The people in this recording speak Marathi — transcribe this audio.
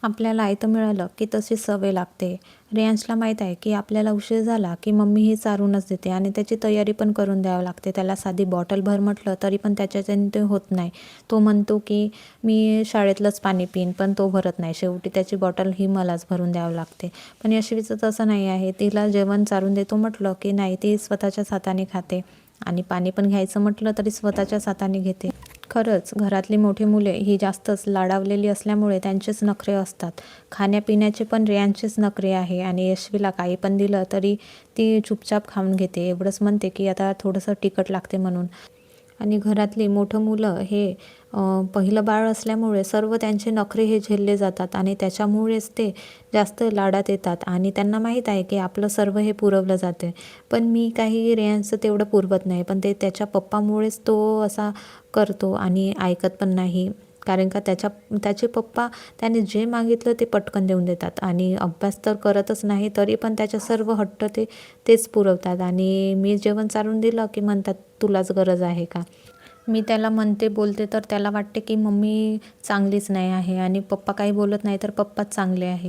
आपल्याला आयतं मिळालं की तशी सवय लागते. रेयांशला माहीत आहे की आपल्याला उशीर झाला की मम्मी ही चारूनच देते आणि त्याची तयारी पण करून द्यावं लागते. त्याला साधी बॉटल भर म्हटलं तरी पण त्याच्याच्याने ते होत नाही. तो म्हणतो की मी शाळेतलंच पाणी पिईन, पण तो भरत नाही. शेवटी त्याची बॉटल ही मलाच भरून द्यावं लागते. पण यशवीचं तसं नाही आहे. तिला जेवण चारून देतो म्हटलं की नाही, ती स्वतःच्याच हाताने खाते आणि पाणी पण घ्यायचं म्हटलं तरी स्वतःच्याच हाताने घेते. खरंच घरातली मोठी मुले ही जास्तच लाडावलेली असल्यामुळे त्यांचेच नखरे असतात. खाण्यापिण्याचे पण रेयांचेच नखरे आहे आणि यशवीला काही पण दिलं तरी ती चुपचाप खाऊन घेते. एवढंच म्हणते की आता थोडंसं तिखट लागते म्हणून. आणि घरातली मोठं मुलं हे पहिलं बाळ असल्यामुळे सर्व त्यांचे नखरे हे झेलले जातात आणि त्याच्यामुळेच ते जास्त लाडात येतात आणि त्यांना माहीत आहे की आपलं सर्व हे पुरवलं जाते. पण मी काही रेयांचं तेवढं पुरवत नाही, पण ते त्याच्या पप्पामुळेच तो असा करतो आणि ऐकत पण नाही. कारण का त्याचे पप्पा त्याने जे मागितलं ते पटकन देऊन देतात आणि अभ्यास तर करतच नाही, तरी पण त्याच्या सर्व हट्ट तेच पुरवतात. आणि मी जेवण चालून दिलं की म्हणतात तुलाच गरज आहे का. मी त्याला म्हणते बोलते तर त्याला वाटते की मम्मी चांगलीच नाही आहे आणि पप्पा काही बोलत नाही तर पप्पाच चांगले आहे.